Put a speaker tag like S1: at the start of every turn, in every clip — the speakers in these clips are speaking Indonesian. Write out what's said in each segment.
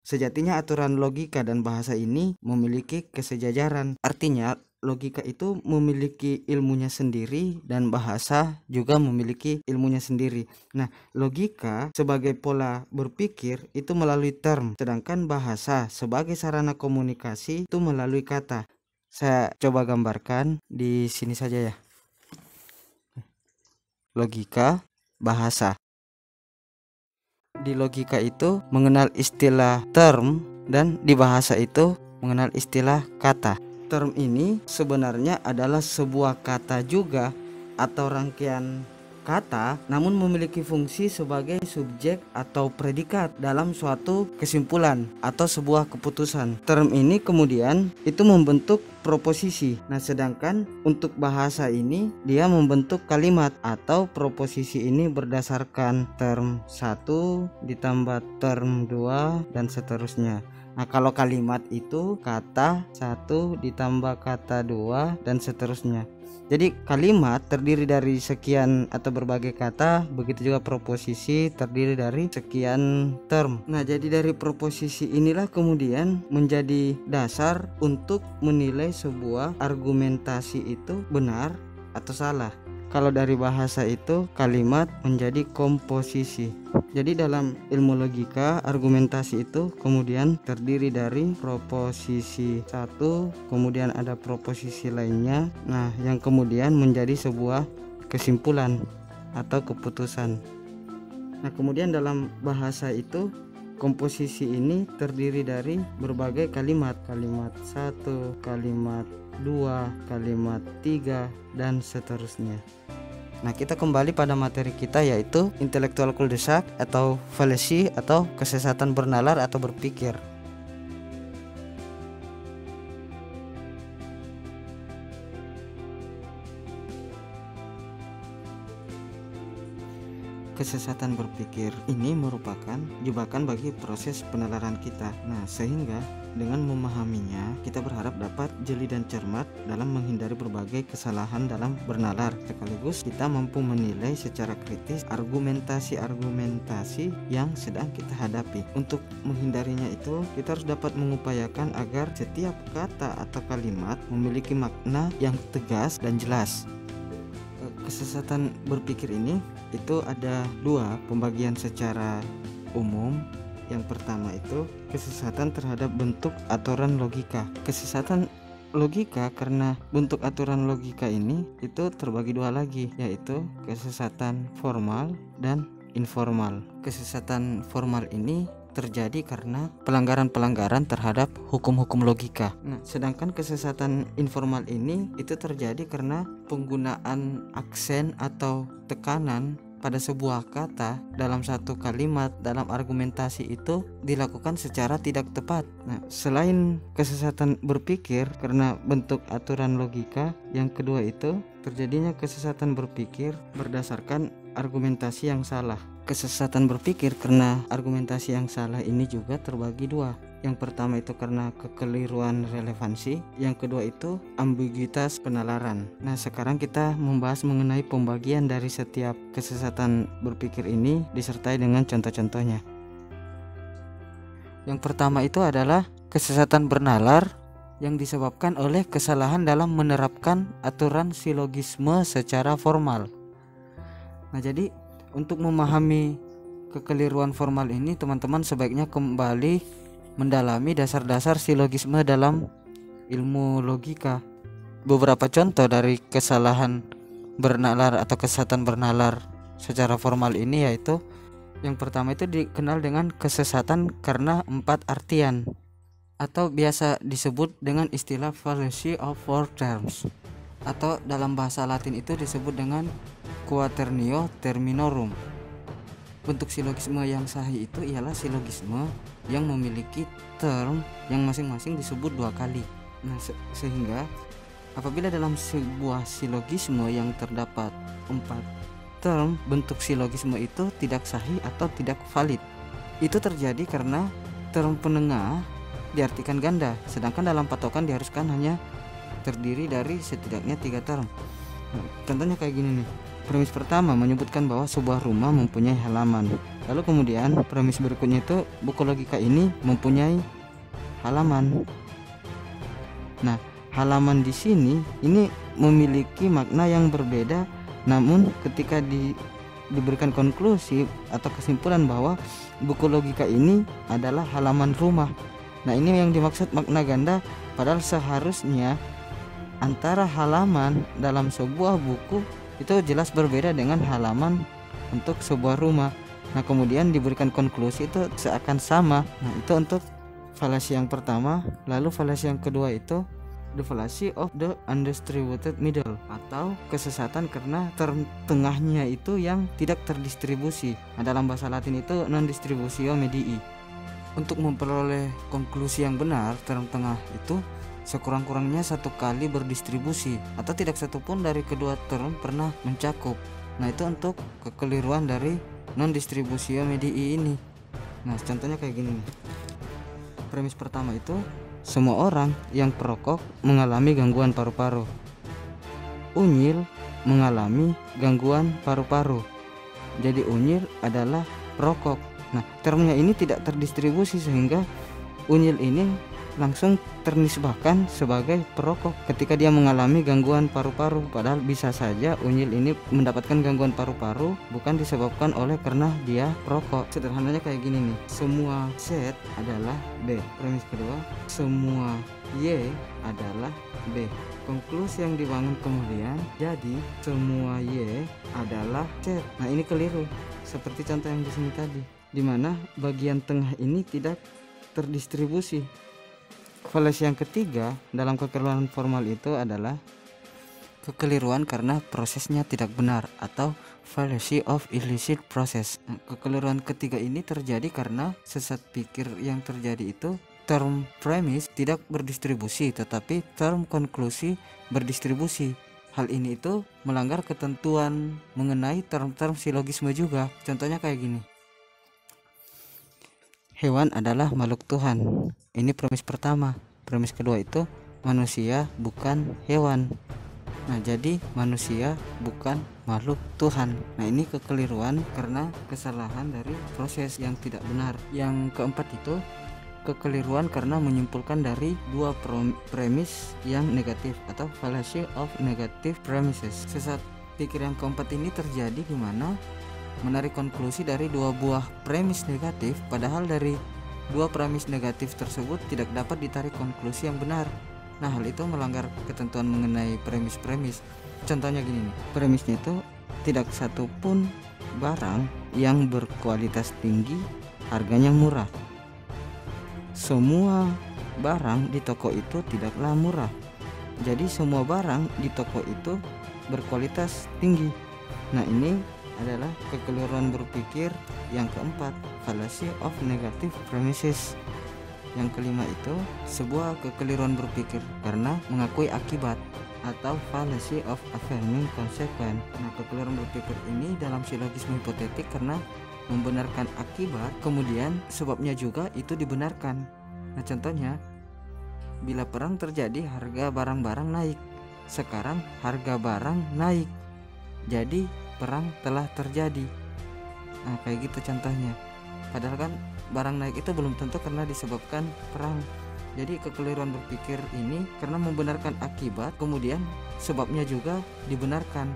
S1: Sejatinya aturan logika dan bahasa ini memiliki kesejajaran. Artinya logika itu memiliki ilmunya sendiri dan bahasa juga memiliki ilmunya sendiri. Nah, logika sebagai pola berpikir itu melalui term, sedangkan bahasa sebagai sarana komunikasi itu melalui kata. Saya coba gambarkan di sini saja ya. Logika, bahasa. Di logika itu mengenal istilah term dan di bahasa itu mengenal istilah kata. Term ini sebenarnya adalah sebuah kata juga atau rangkaian kata, namun memiliki fungsi sebagai subjek atau predikat dalam suatu kesimpulan atau sebuah keputusan. Term ini kemudian itu membentuk proposisi. Nah, sedangkan untuk bahasa ini dia membentuk kalimat atau proposisi ini berdasarkan term 1 ditambah term 2 dan seterusnya. Nah, kalau kalimat itu kata 1 ditambah kata 2 dan seterusnya. Jadi kalimat terdiri dari sekian atau berbagai kata, begitu juga proposisi terdiri dari sekian term. Nah, jadi dari proposisi inilah kemudian menjadi dasar untuk menilai sebuah argumentasi itu benar atau salah. Kalau dari bahasa itu kalimat menjadi komposisi. Jadi dalam ilmu logika, argumentasi itu kemudian terdiri dari proposisi satu, kemudian ada proposisi lainnya. Nah, yang kemudian menjadi sebuah kesimpulan atau keputusan. Nah, kemudian dalam bahasa itu komposisi ini terdiri dari berbagai kalimat. Kalimat 1, kalimat 2, kalimat 3 dan seterusnya. Nah, kita kembali pada materi kita, yaitu intellectual cul-de-sac atau fallacy atau kesesatan bernalar atau berpikir. Kesesatan berpikir ini merupakan jebakan bagi proses penalaran kita. Nah, sehingga dengan memahaminya kita berharap dapat jeli dan cermat dalam menghindari berbagai kesalahan dalam bernalar. Sekaligus kita mampu menilai secara kritis argumentasi-argumentasi yang sedang kita hadapi. Untuk menghindarinya itu kita harus dapat mengupayakan agar setiap kata atau kalimat memiliki makna yang tegas dan jelas. Kesesatan berpikir ini itu ada dua pembagian secara umum. Yang pertama itu kesesatan terhadap bentuk aturan logika. Kesesatan logika karena bentuk aturan logika ini itu terbagi dua lagi, yaitu kesesatan formal dan informal. Kesesatan formal ini terjadi karena pelanggaran-pelanggaran terhadap hukum-hukum logika. Nah, sedangkan kesesatan informal ini itu terjadi karena penggunaan aksen atau tekanan pada sebuah kata dalam satu kalimat dalam argumentasi itu dilakukan secara tidak tepat. Nah, selain kesesatan berpikir karena bentuk aturan logika, yang kedua itu terjadinya kesesatan berpikir berdasarkan argumentasi yang salah. Kesesatan berpikir karena argumentasi yang salah ini juga terbagi dua. Yang pertama itu karena kekeliruan relevansi, yang kedua itu ambiguitas penalaran. Nah, sekarang kita membahas mengenai pembagian dari setiap kesesatan berpikir ini disertai dengan contoh-contohnya. Yang pertama itu adalah kesesatan bernalar yang disebabkan oleh kesalahan dalam menerapkan aturan silogisme secara formal. Nah, jadi untuk memahami kekeliruan formal ini, teman-teman sebaiknya kembali mendalami dasar-dasar silogisme dalam ilmu logika. Beberapa contoh dari kesalahan bernalar atau kesesatan bernalar secara formal ini yaitu yang pertama itu dikenal dengan kesesatan karena empat artian atau biasa disebut dengan istilah fallacy of four terms, atau dalam bahasa Latin itu disebut dengan quaternio terminorum. Bentuk silogisme yang sahih itu ialah silogisme yang memiliki term yang masing-masing disebut dua kali. Nah, sehingga apabila dalam sebuah silogisme yang terdapat 4 term, bentuk silogisme itu tidak sahih atau tidak valid. Itu terjadi karena term penengah diartikan ganda, sedangkan dalam patokan diharuskan hanya terdiri dari setidaknya 3 term. Nah, contohnya kayak gini nih. Premis pertama menyebutkan bahwa sebuah rumah mempunyai halaman. Lalu kemudian premis berikutnya itu buku logika ini mempunyai halaman. Nah, halaman di sini ini memiliki makna yang berbeda, namun ketika diberikan konklusi atau kesimpulan bahwa buku logika ini adalah halaman rumah. Nah, ini yang dimaksud makna ganda, padahal seharusnya antara halaman dalam sebuah buku itu jelas berbeda dengan halaman untuk sebuah rumah. Nah, kemudian diberikan konklusi itu seakan sama. Nah, itu untuk falasi yang pertama. Lalu falasi yang kedua itu the fallacy of the undistributed middle, atau kesesatan karena term tengahnya itu yang tidak terdistribusi. Nah, dalam bahasa Latin itu non distributio medii. Untuk memperoleh konklusi yang benar, term tengah itu sekurang-kurangnya satu kali berdistribusi atau tidak satupun dari kedua term pernah mencakup. Nah, itu untuk kekeliruan dari non distributio medii ini. Nah, contohnya kayak gini nih. Premis pertama itu semua orang yang perokok mengalami gangguan paru-paru. Unyil mengalami gangguan paru-paru. Jadi unyil adalah perokok. Nah, termnya ini tidak terdistribusi sehingga unyil ini langsung ternisbahkan sebagai perokok ketika dia mengalami gangguan paru-paru, padahal bisa saja unyil ini mendapatkan gangguan paru-paru bukan disebabkan oleh karena dia perokok. Sederhananya kayak gini nih, semua Z adalah B. Premis kedua, semua Y adalah B. Konklusi yang dibangun kemudian jadi semua Y adalah Z. Nah, ini keliru seperti contoh yang di sini tadi, di mana bagian tengah ini tidak terdistribusi. Falasi yang ketiga dalam kekeliruan formal itu adalah kekeliruan karena prosesnya tidak benar atau fallacy of illicit process. Nah, kekeliruan ketiga ini terjadi karena sesat pikir yang terjadi itu term premis tidak berdistribusi tetapi term konklusi berdistribusi. Hal ini itu melanggar ketentuan mengenai term-term silogisme juga. Contohnya kayak gini. Hewan adalah makhluk Tuhan. Ini premis pertama. Premis kedua itu manusia bukan hewan. Nah, jadi manusia bukan makhluk Tuhan. Nah, ini kekeliruan karena kesalahan dari proses yang tidak benar. Yang keempat itu kekeliruan karena menyimpulkan dari dua premis yang negatif atau fallacy of negative premises. Sesat pikir yang keempat ini terjadi di mana menarik konklusi dari dua buah premis negatif, padahal dari dua premis negatif tersebut tidak dapat ditarik konklusi yang benar. Nah, hal itu melanggar ketentuan mengenai premis-premis. Contohnya gini nih, premisnya itu tidak satupun barang yang berkualitas tinggi harganya murah. Semua barang di toko itu tidaklah murah. Jadi semua barang di toko itu berkualitas tinggi. Nah, ini adalah kekeliruan berpikir yang keempat, fallacy of negative premises. Yang kelima itu sebuah kekeliruan berpikir karena mengakui akibat atau fallacy of affirming consequence. Nah, kekeliruan berpikir ini dalam silogisme hipotetik karena membenarkan akibat kemudian sebabnya juga itu dibenarkan. Nah, contohnya bila perang terjadi harga barang-barang naik. Sekarang harga barang naik. Jadi perang telah terjadi. Nah, kayak gitu contohnya. Padahal kan barang naik itu belum tentu karena disebabkan perang. Jadi kekeliruan berpikir ini karena membenarkan akibat kemudian sebabnya juga dibenarkan.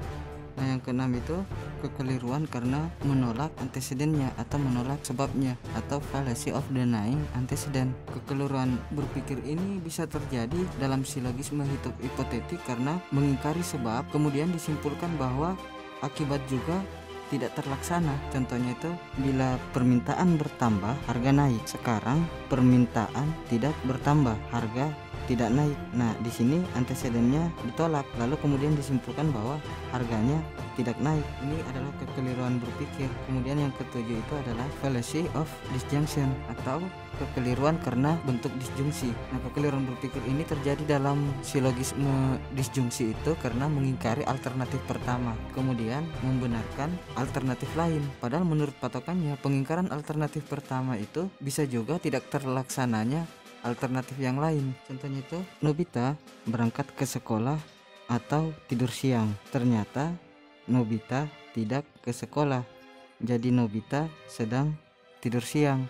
S1: Nah, yang keenam itu kekeliruan karena menolak antecedennya atau menolak sebabnya atau fallacy of denying antecedent. Kekeliruan berpikir ini bisa terjadi dalam silogisme hipotetik karena mengingkari sebab kemudian disimpulkan bahwa akibat juga tidak terlaksana. Contohnya itu bila permintaan bertambah harga naik. Sekarang permintaan tidak bertambah, harga tidak naik. Nah, di sini antecedennya ditolak lalu kemudian disimpulkan bahwa harganya tidak naik. Ini adalah kekeliruan berpikir. Kemudian yang ketujuh itu adalah fallacy of disjunction atau kekeliruan karena bentuk disjungsi. Nah, kekeliruan berpikir ini terjadi dalam silogisme disjungsi itu karena mengingkari alternatif pertama kemudian membenarkan alternatif lain. Padahal menurut patokannya pengingkaran alternatif pertama itu bisa juga tidak terlaksananya alternatif yang lain. Contohnya itu Nobita berangkat ke sekolah atau tidur siang. Ternyata Nobita tidak ke sekolah. jadi Nobita sedang tidur siang.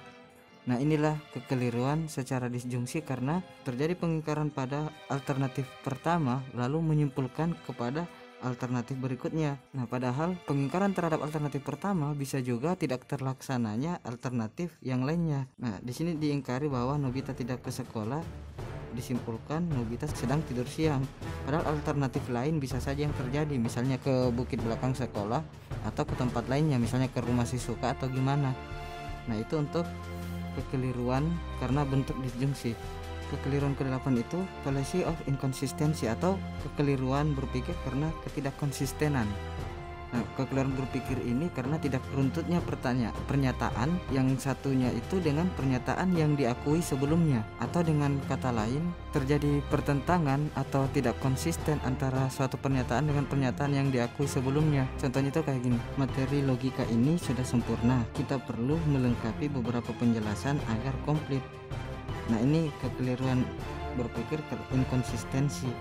S1: Nah, inilah kekeliruan secara disjungsi karena terjadi pengingkaran pada alternatif pertama lalu menyimpulkan kepada alternatif berikutnya. Nah, padahal pengingkaran terhadap alternatif pertama bisa juga tidak terlaksananya alternatif yang lainnya. Nah, di sini diingkari bahwa Nobita tidak ke sekolah, disimpulkan Nobita sedang tidur siang. Padahal alternatif lain bisa saja yang terjadi, misalnya ke bukit belakang sekolah atau ke tempat lainnya, misalnya ke rumah Shizuka atau gimana. Nah, itu untuk kekeliruan karena bentuk disjungsi. Kekeliruan ke-8 itu fallacy of inconsistency atau kekeliruan berpikir karena ketidakkonsistenan. Nah, kekeliruan berpikir ini karena tidak runtutnya pernyataan yang satunya itu dengan pernyataan yang diakui sebelumnya, atau dengan kata lain terjadi pertentangan atau tidak konsisten antara suatu pernyataan dengan pernyataan yang diakui sebelumnya. Contohnya itu kayak gini, materi logika ini sudah sempurna, kita perlu melengkapi beberapa penjelasan agar komplit. Nah, ini kekeliruan berpikir inkonsistensi,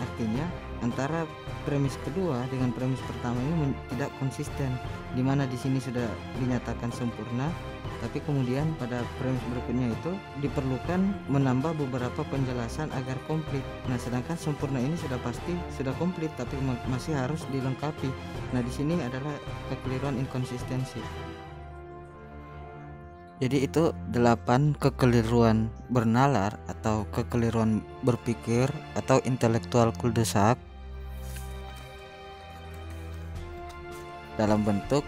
S1: artinya antara premis kedua dengan premis pertama ini tidak konsisten, dimana di sini sudah dinyatakan sempurna, tapi kemudian pada premis berikutnya itu diperlukan menambah beberapa penjelasan agar komplit. Nah, sedangkan sempurna ini sudah pasti sudah komplit, tapi masih harus dilengkapi. Nah, di sini adalah kekeliruan inkonsistensi. Jadi itu 8 kekeliruan bernalar atau kekeliruan berpikir atau intelektual cul-de-sac dalam bentuk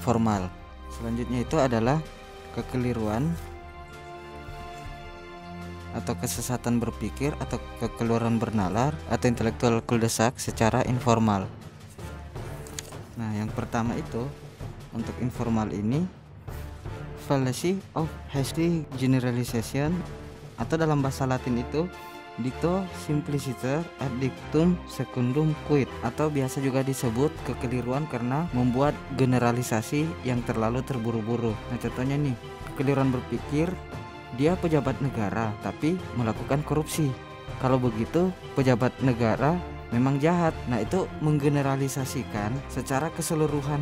S1: formal. Selanjutnya itu adalah kekeliruan atau kesesatan berpikir atau kekeliruan bernalar atau intelektual cul-de-sac secara informal. Nah, yang pertama itu untuk informal ini fallacy of hasty generalization atau dalam bahasa Latin itu dicto simpliciter ad dictum secundum quid, atau biasa juga disebut kekeliruan karena membuat generalisasi yang terlalu terburu-buru. Nah, contohnya nih, kekeliruan berpikir dia pejabat negara tapi melakukan korupsi. Kalau begitu pejabat negara memang jahat. Nah, itu menggeneralisasikan secara keseluruhan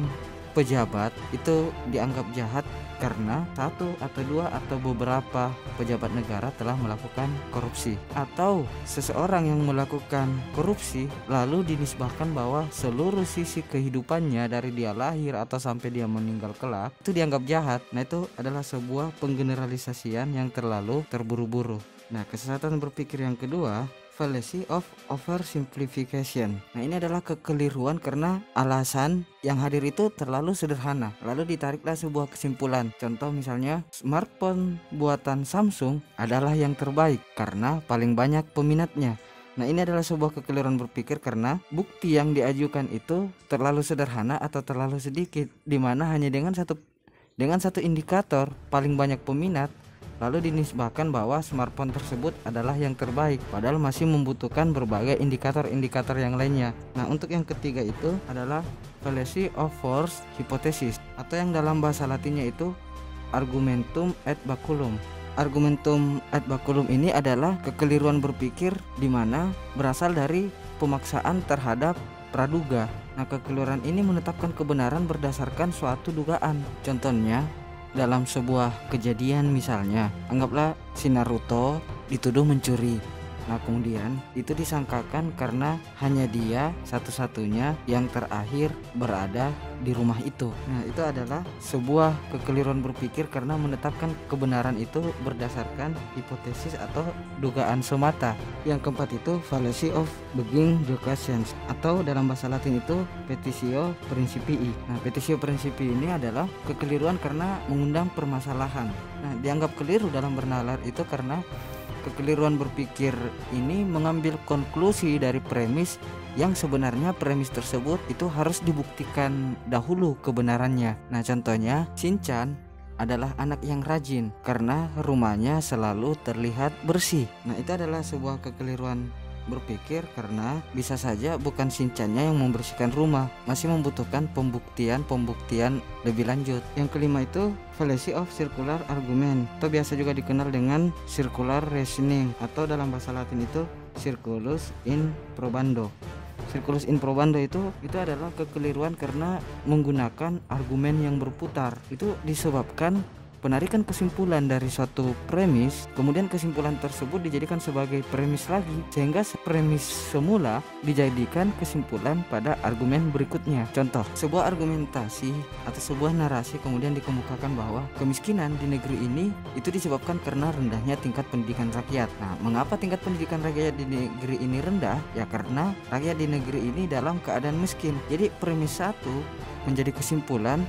S1: pejabat itu dianggap jahat karena satu atau dua atau beberapa pejabat negara telah melakukan korupsi, atau seseorang yang melakukan korupsi lalu dinisbahkan bahwa seluruh sisi kehidupannya dari dia lahir atau sampai dia meninggal kelak itu dianggap jahat. Nah, itu adalah sebuah penggeneralisasian yang terlalu terburu-buru. Nah, kesesatan berpikir yang kedua fallacy of oversimplification. Nah, ini adalah kekeliruan karena alasan yang hadir itu terlalu sederhana, lalu ditariklah sebuah kesimpulan. Contoh misalnya, smartphone buatan Samsung adalah yang terbaik karena paling banyak peminatnya. Nah, ini adalah sebuah kekeliruan berpikir karena bukti yang diajukan itu terlalu sederhana atau terlalu sedikit, dimana hanya dengan satu indikator paling banyak peminat lalu dinisbahkan bahwa smartphone tersebut adalah yang terbaik, padahal masih membutuhkan berbagai indikator-indikator yang lainnya. Nah, untuk yang ketiga itu adalah fallacy of false hypothesis, atau yang dalam bahasa Latinnya itu argumentum ad baculum. Argumentum ad baculum ini adalah kekeliruan berpikir di mana berasal dari pemaksaan terhadap praduga. Nah, kekeliruan ini menetapkan kebenaran berdasarkan suatu dugaan. Contohnya, dalam sebuah kejadian misalnya, anggaplah si Naruto dituduh mencuri. Nah, kemudian itu disangkakan karena hanya dia satu-satunya yang terakhir berada di rumah itu. Nah, itu adalah sebuah kekeliruan berpikir karena menetapkan kebenaran itu berdasarkan hipotesis atau dugaan semata. Yang keempat itu fallacy of begging deductions, atau dalam bahasa Latin itu petitio principii. Nah, petitio principii ini adalah kekeliruan karena mengundang permasalahan. Nah, dianggap keliru dalam bernalar itu karena kekeliruan berpikir ini mengambil konklusi dari premis yang sebenarnya premis tersebut itu harus dibuktikan dahulu kebenarannya. Nah, contohnya Shinchan adalah anak yang rajin karena rumahnya selalu terlihat bersih. Nah, itu adalah sebuah kekeliruan berpikir karena bisa saja bukan Shinchannya yang membersihkan rumah, masih membutuhkan pembuktian lebih lanjut. Yang kelima itu fallacy of circular argument, atau biasa juga dikenal dengan circular reasoning, atau dalam bahasa Latin itu circulus in probando. circulus in probando itu adalah kekeliruan karena menggunakan argumen yang berputar. Itu disebabkan penarikan kesimpulan dari suatu premis, kemudian kesimpulan tersebut dijadikan sebagai premis lagi, sehingga premis semula dijadikan kesimpulan pada argumen berikutnya. Contoh, sebuah argumentasi atau sebuah narasi kemudian dikemukakan bahwa kemiskinan di negeri ini itu disebabkan karena rendahnya tingkat pendidikan rakyat. Nah, mengapa tingkat pendidikan rakyat di negeri ini rendah? Ya karena rakyat di negeri ini dalam keadaan miskin. Jadi premis satu menjadi kesimpulan,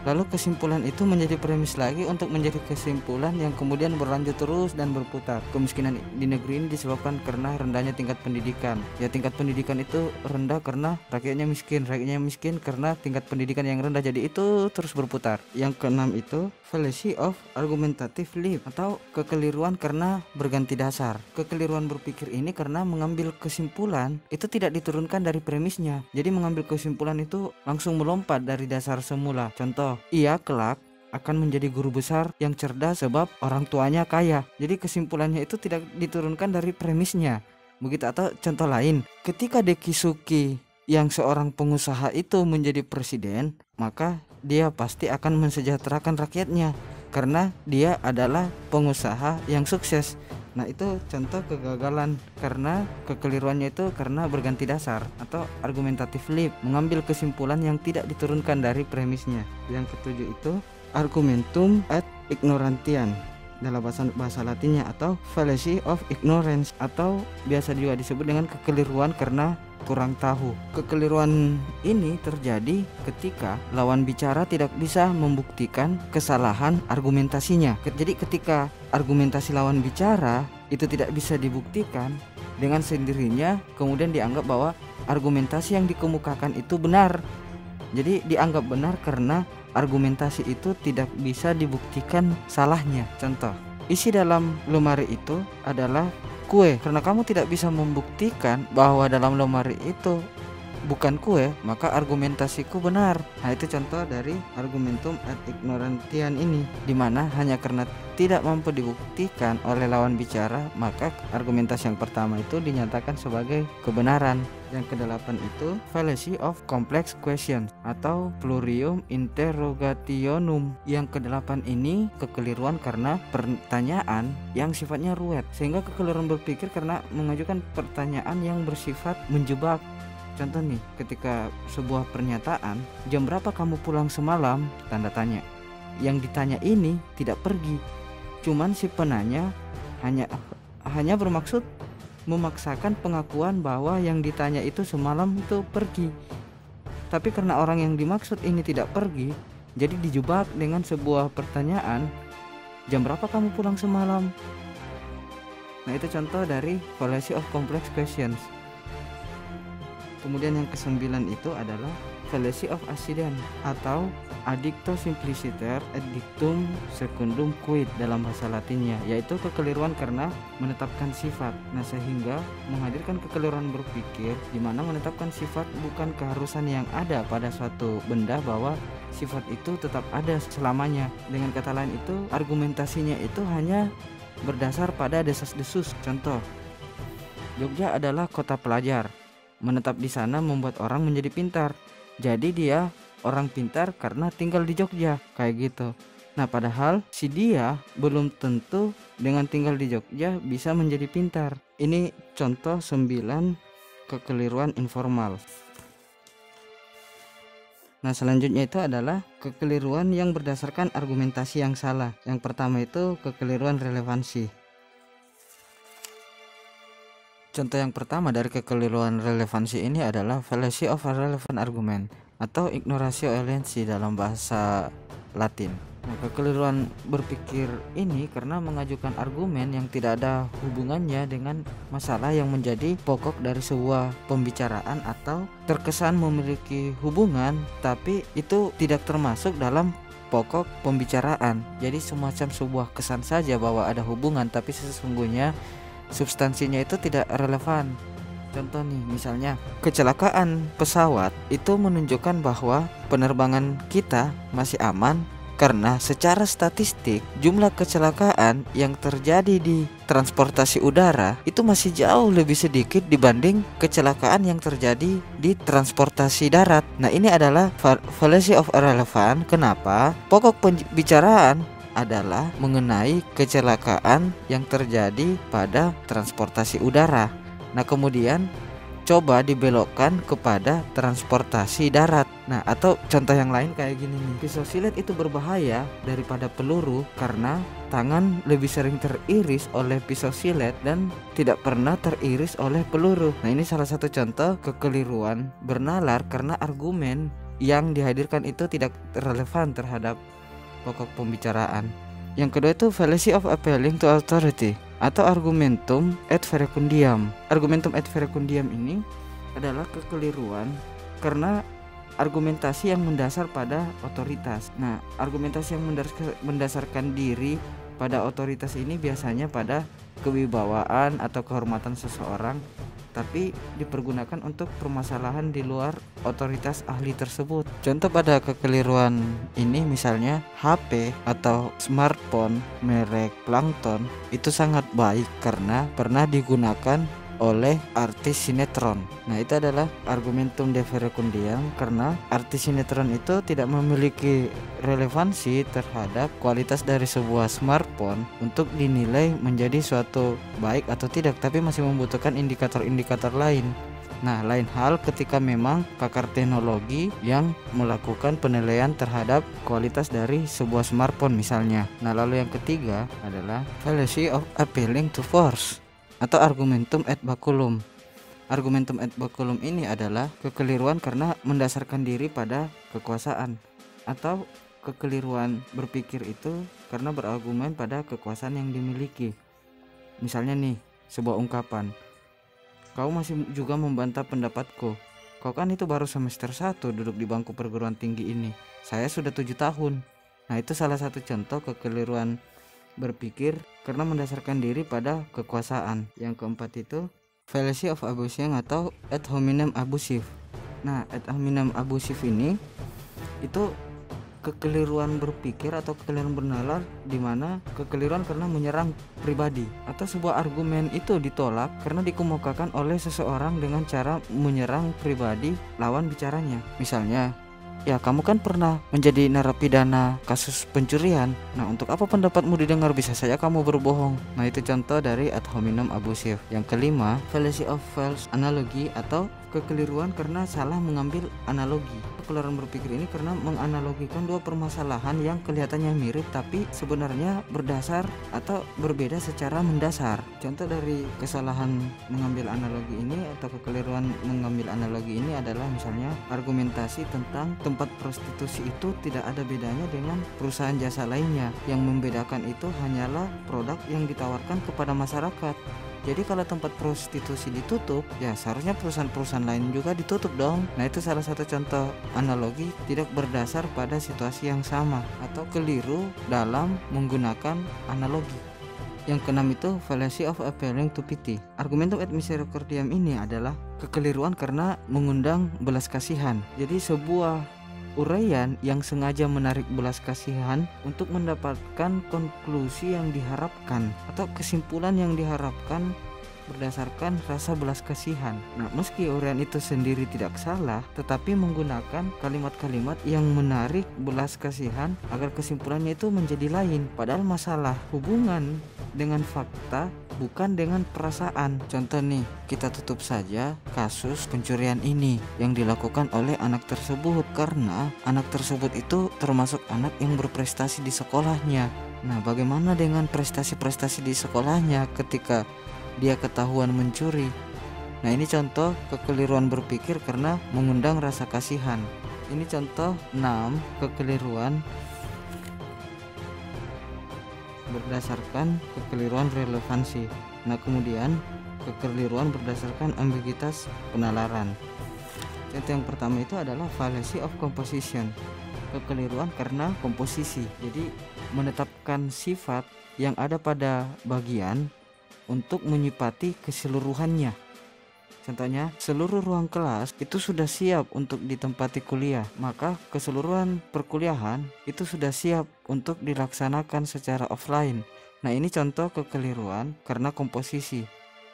S1: lalu kesimpulan itu menjadi premis lagi untuk menjadi kesimpulan yang kemudian berlanjut terus dan berputar. Kemiskinan di negeri ini disebabkan karena rendahnya tingkat pendidikan. Ya, tingkat pendidikan itu rendah karena rakyatnya miskin karena tingkat pendidikan yang rendah. Jadi itu terus berputar. Yang keenam itu fallacy of argumentative leap atau kekeliruan karena berganti dasar. Kekeliruan berpikir ini karena mengambil kesimpulan itu tidak diturunkan dari premisnya. Jadi mengambil kesimpulan itu langsung melompat dari dasar semula. Contoh, ia kelak akan menjadi guru besar yang cerdas sebab orang tuanya kaya. Jadi kesimpulannya itu tidak diturunkan dari premisnya. Begitu. Atau contoh lain, ketika Dekisuki yang seorang pengusaha itu menjadi presiden, maka dia pasti akan mensejahterakan rakyatnya karena dia adalah pengusaha yang sukses. Nah, itu contoh kegagalan karena kekeliruannya itu karena berganti dasar atau argumentative leap, mengambil kesimpulan yang tidak diturunkan dari premisnya. Yang ketujuh itu argumentum ad ignorantiam dalam bahasa Latinnya atau fallacy of ignorance atau biasa juga disebut dengan kekeliruan karena kurang tahu. Kekeliruan ini terjadi ketika lawan bicara tidak bisa membuktikan kesalahan argumentasinya. Jadi ketika argumentasi lawan bicara itu tidak bisa dibuktikan, dengan sendirinya kemudian dianggap bahwa argumentasi yang dikemukakan itu benar. Jadi dianggap benar karena argumentasi itu tidak bisa dibuktikan salahnya. Contoh, isi dalam lemari itu adalah kue. Karena kamu tidak bisa membuktikan bahwa dalam lemari itu bukan kue, maka argumentasiku benar. Nah, itu contoh dari argumentum ad ignorantiam ini, dimana hanya karena tidak mampu dibuktikan oleh lawan bicara, maka argumentasi yang pertama itu dinyatakan sebagai kebenaran. Yang kedelapan itu fallacy of complex question atau plurium interrogationum. Yang kedelapan ini kekeliruan karena pertanyaan yang sifatnya ruwet, sehingga kekeliruan berpikir karena mengajukan pertanyaan yang bersifat menjebak. Contoh nih, ketika sebuah pernyataan, jam berapa kamu pulang semalam? Tanda tanya. Yang ditanya ini tidak pergi, cuman si penanya hanya bermaksud memaksakan pengakuan bahwa yang ditanya itu semalam itu pergi. Tapi karena orang yang dimaksud ini tidak pergi, jadi dijebak dengan sebuah pertanyaan, jam berapa kamu pulang semalam? Nah, itu contoh dari fallacy of complex questions. Kemudian yang kesembilan itu adalah fallacy of accident atau addicto simpliciter et dictum secundum quid dalam bahasa Latinnya, yaitu kekeliruan karena menetapkan sifat. Nah, sehingga menghadirkan kekeliruan berpikir di mana menetapkan sifat bukan keharusan yang ada pada suatu benda bahwa sifat itu tetap ada selamanya. Dengan kata lain itu argumentasinya itu hanya berdasar pada desas-desus. Contoh, Jogja adalah kota pelajar. Menetap di sana membuat orang menjadi pintar. Jadi dia orang pintar karena tinggal di Jogja, kayak gitu. Nah, padahal si dia belum tentu dengan tinggal di Jogja bisa menjadi pintar. Ini contoh 9 kekeliruan informal. Nah, selanjutnya itu adalah kekeliruan yang berdasarkan argumentasi yang salah. Yang pertama itu kekeliruan relevansi. Contoh yang pertama dari kekeliruan relevansi ini adalah fallacy of a relevant argument atau ignoratio elenchi dalam bahasa Latin. Nah, kekeliruan berpikir ini karena mengajukan argumen yang tidak ada hubungannya dengan masalah yang menjadi pokok dari sebuah pembicaraan atau terkesan memiliki hubungan tapi itu tidak termasuk dalam pokok pembicaraan. Jadi semacam sebuah kesan saja bahwa ada hubungan tapi sesungguhnya substansinya itu tidak relevan. Contoh nih, misalnya kecelakaan pesawat itu menunjukkan bahwa penerbangan kita masih aman karena secara statistik jumlah kecelakaan yang terjadi di transportasi udara itu masih jauh lebih sedikit dibanding kecelakaan yang terjadi di transportasi darat. Nah, ini adalah fallacy of irrelevance. Kenapa? Pokok pembicaraan adalah mengenai kecelakaan yang terjadi pada transportasi udara. Nah, kemudian coba dibelokkan kepada transportasi darat. Nah, atau contoh yang lain kayak gini nih. Pisau silet itu berbahaya daripada peluru karena tangan lebih sering teriris oleh pisau silet dan tidak pernah teriris oleh peluru. Nah, ini salah satu contoh kekeliruan bernalar karena argumen yang dihadirkan itu tidak relevan terhadap pokok pembicaraan. Yang kedua itu fallacy of appealing to authority atau argumentum ad verecundiam. Argumentum ad verecundiam ini adalah kekeliruan karena argumentasi yang mendasar pada otoritas. Nah, argumentasi yang mendasarkan diri pada otoritas ini biasanya pada kewibawaan atau kehormatan seseorang, tapi dipergunakan untuk permasalahan di luar otoritas ahli tersebut. Contoh pada kekeliruan ini misalnya HP atau smartphone merek Plankton itu sangat baik karena pernah digunakan oleh artis sinetron. Nah, itu adalah argumentum de verecundiam karena artis sinetron itu tidak memiliki relevansi terhadap kualitas dari sebuah smartphone untuk dinilai menjadi suatu baik atau tidak, tapi masih membutuhkan indikator-indikator lain. Nah, lain hal ketika memang pakar teknologi yang melakukan penilaian terhadap kualitas dari sebuah smartphone misalnya. Nah, lalu yang ketiga adalah fallacy of appealing to force atau argumentum ad baculum. Argumentum ad baculum ini adalah kekeliruan karena mendasarkan diri pada kekuasaan, atau kekeliruan berpikir itu karena berargumen pada kekuasaan yang dimiliki. Misalnya nih, sebuah ungkapan, kau masih juga membantah pendapatku, kau kan itu baru semester 1 duduk di bangku perguruan tinggi ini, saya sudah 7 tahun. Nah, itu salah satu contoh kekeliruan berpikir karena mendasarkan diri pada kekuasaan. Yang keempat itu fallacy of abusing atau ad hominem abusive. Nah, ad hominem abusive ini itu kekeliruan berpikir atau kekeliruan bernalar, di mana kekeliruan karena menyerang pribadi atau sebuah argumen itu ditolak karena dikemukakan oleh seseorang dengan cara menyerang pribadi lawan bicaranya. Misalnya, ya kamu kan pernah menjadi narapidana kasus pencurian. Nah, untuk apa pendapatmu didengar? Bisa saja kamu berbohong. Nah, itu contoh dari ad hominem abusive. Yang kelima, fallacy of false analogy atau kekeliruan karena salah mengambil analogi. Kekeliruan berpikir ini karena menganalogikan dua permasalahan yang kelihatannya mirip tapi sebenarnya berdasar atau berbeda secara mendasar. Contoh dari kesalahan mengambil analogi ini atau kekeliruan mengambil analogi ini adalah misalnya argumentasi tentang tempat prostitusi itu tidak ada bedanya dengan perusahaan jasa lainnya. Yang membedakan itu hanyalah produk yang ditawarkan kepada masyarakat. Jadi kalau tempat prostitusi ditutup, ya seharusnya perusahaan-perusahaan lain juga ditutup dong. Nah, itu salah satu contoh analogi tidak berdasar pada situasi yang sama atau keliru dalam menggunakan analogi. Yang keenam itu fallacy of appealing to pity. Argumentum ad misericordiam ini adalah kekeliruan karena mengundang belas kasihan. Jadi sebuah uraian yang sengaja menarik belas kasihan untuk mendapatkan konklusi yang diharapkan atau kesimpulan yang diharapkan berdasarkan rasa belas kasihan. Nah, meski uraian itu sendiri tidak salah, tetapi menggunakan kalimat-kalimat yang menarik belas kasihan agar kesimpulannya itu menjadi lain, padahal masalah hubungan dengan fakta bukan dengan perasaan. Contoh nih, kita tutup saja kasus pencurian ini yang dilakukan oleh anak tersebut karena anak tersebut itu termasuk anak yang berprestasi di sekolahnya. Nah, bagaimana dengan prestasi-prestasi di sekolahnya ketika dia ketahuan mencuri? Nah, ini contoh kekeliruan berpikir karena mengundang rasa kasihan. Ini contoh 6 kekeliruan berdasarkan kekeliruan relevansi. Nah, kemudian kekeliruan berdasarkan ambiguitas penalaran. Contoh yang pertama itu adalah fallacy of composition. Kekeliruan karena komposisi. Jadi menetapkan sifat yang ada pada bagian untuk menyifati keseluruhannya. Contohnya, seluruh ruang kelas itu sudah siap untuk ditempati kuliah, maka keseluruhan perkuliahan itu sudah siap untuk dilaksanakan secara offline. Nah, ini contoh kekeliruan karena komposisi,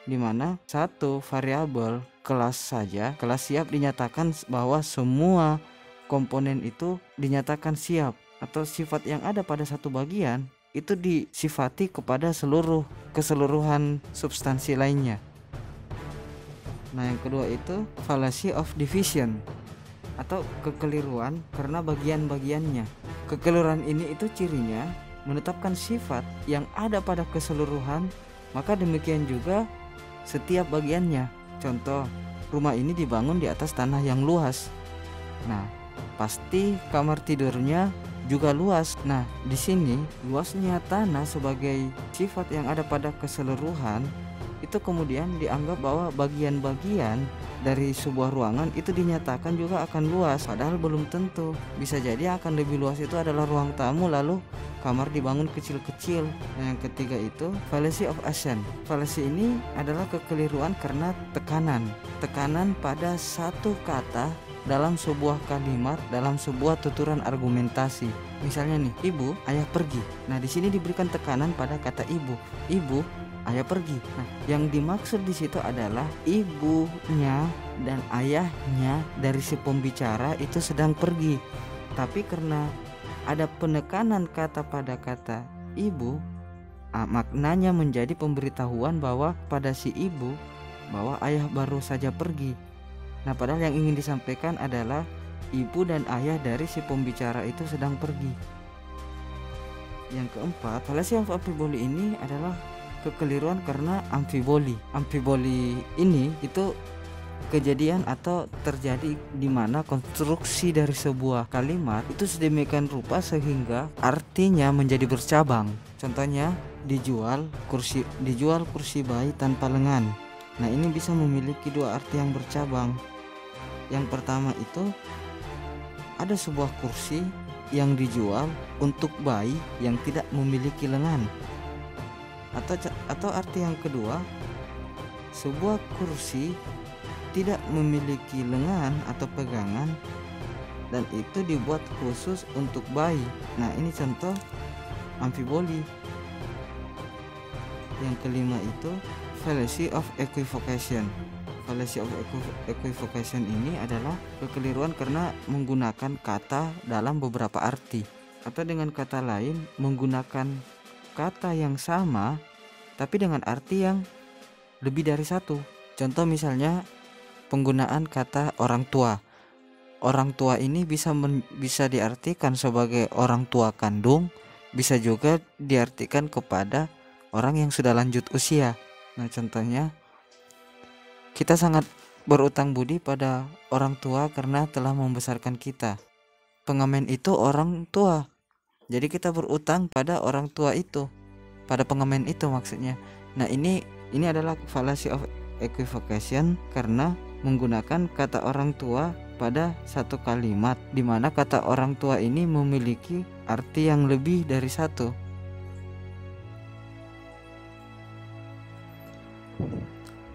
S1: di mana satu variabel kelas saja, kelas siap dinyatakan bahwa semua komponen itu dinyatakan siap, atau sifat yang ada pada satu bagian itu disifati kepada keseluruhan substansi lainnya. Nah, yang kedua itu fallacy of division atau kekeliruan karena bagian-bagiannya. Kekeliruan ini itu cirinya menetapkan sifat yang ada pada keseluruhan, maka demikian juga setiap bagiannya. Contoh, rumah ini dibangun di atas tanah yang luas. Nah, pasti kamar tidurnya juga luas. Nah, di sini luasnya tanah sebagai sifat yang ada pada keseluruhan itu kemudian dianggap bahwa bagian-bagian dari sebuah ruangan itu dinyatakan juga akan luas, padahal belum tentu. Bisa jadi akan lebih luas itu adalah ruang tamu, lalu kamar dibangun kecil-kecil. Nah, yang ketiga itu fallacy of assent. Fallacy ini adalah kekeliruan karena tekanan pada satu kata dalam sebuah kalimat, dalam sebuah tuturan argumentasi. Misalnya nih, ibu, ayah pergi. Nah, di sini diberikan tekanan pada kata ibu, ayah pergi. Nah, yang dimaksud di situ adalah ibunya dan ayahnya dari si pembicara itu sedang pergi. Tapi karena ada penekanan kata pada kata ibu, maknanya menjadi pemberitahuan bahwa pada si ibu bahwa ayah baru saja pergi. Nah, padahal yang ingin disampaikan adalah ibu dan ayah dari si pembicara itu sedang pergi. Yang keempat, fallacy of amphibole ini adalah kekeliruan karena amfiboli. Amfiboli ini itu kejadian atau terjadi di mana konstruksi dari sebuah kalimat itu sedemikian rupa sehingga artinya menjadi bercabang. Contohnya, dijual kursi bayi tanpa lengan. Nah, ini bisa memiliki dua arti yang bercabang. Yang pertama itu ada sebuah kursi yang dijual untuk bayi yang tidak memiliki lengan. Atau arti yang kedua, sebuah kursi tidak memiliki lengan atau pegangan dan itu dibuat khusus untuk bayi. Nah, ini contoh amfiboli. Yang kelima itu fallacy of equivocation. Fallacy of equivocation ini adalah kekeliruan karena menggunakan kata dalam beberapa arti, atau dengan kata lain menggunakan kata yang sama tapi dengan arti yang lebih dari satu. Contoh misalnya penggunaan kata orang tua. Orang tua ini bisa diartikan sebagai orang tua kandung, bisa juga diartikan kepada orang yang sudah lanjut usia. Nah, contohnya, kita sangat berutang budi pada orang tua karena telah membesarkan kita. Pengamen itu orang tua, jadi kita berutang pada orang tua itu, pada pengamen itu maksudnya. Nah, ini adalah fallacy of equivocation karena menggunakan kata orang tua pada satu kalimat, di mana kata orang tua ini memiliki arti yang lebih dari satu.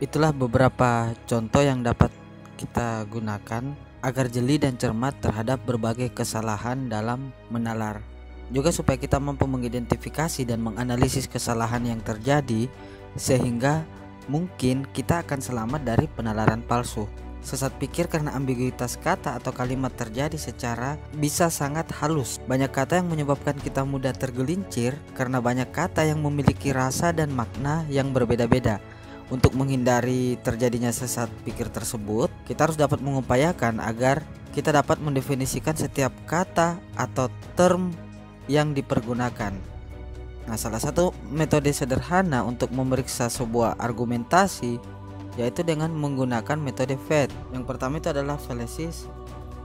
S1: Itulah beberapa contoh yang dapat kita gunakan agar jeli dan cermat terhadap berbagai kesalahan dalam menalar. Juga supaya kita mampu mengidentifikasi dan menganalisis kesalahan yang terjadi, sehingga mungkin kita akan selamat dari penalaran palsu. Sesat pikir karena ambiguitas kata atau kalimat terjadi secara bisa sangat halus. Banyak kata yang menyebabkan kita mudah tergelincir karena banyak kata yang memiliki rasa dan makna yang berbeda-beda. Untuk menghindari terjadinya sesat pikir tersebut, kita harus dapat mengupayakan agar kita dapat mendefinisikan setiap kata atau term yang dipergunakan. Nah, salah satu metode sederhana untuk memeriksa sebuah argumentasi yaitu dengan menggunakan metode FAT. Yang pertama itu adalah fallacies,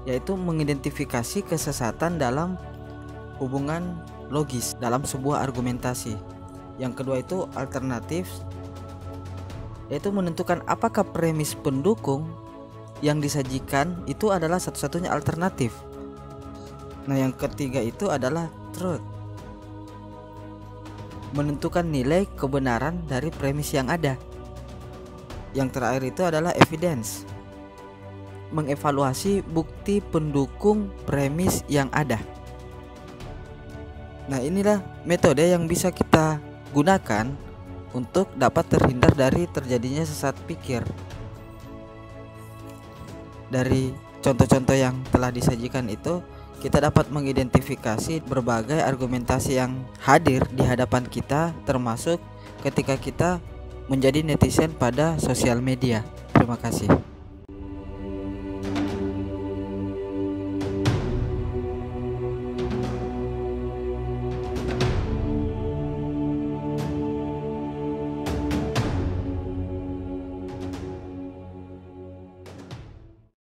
S1: yaitu mengidentifikasi kesesatan dalam hubungan logis dalam sebuah argumentasi. Yang kedua itu alternatif, yaitu menentukan apakah premis pendukung yang disajikan itu adalah satu-satunya alternatif. Nah, yang ketiga itu adalah truth, menentukan nilai kebenaran dari premis yang ada. Yang terakhir itu adalah evidence, mengevaluasi bukti pendukung premis yang ada. Nah, inilah metode yang bisa kita gunakan untuk dapat terhindar dari terjadinya sesat pikir. Dari contoh-contoh yang telah disajikan itu, kita dapat mengidentifikasi berbagai argumentasi yang hadir di hadapan kita, termasuk ketika kita menjadi netizen pada sosial media. Terima kasih.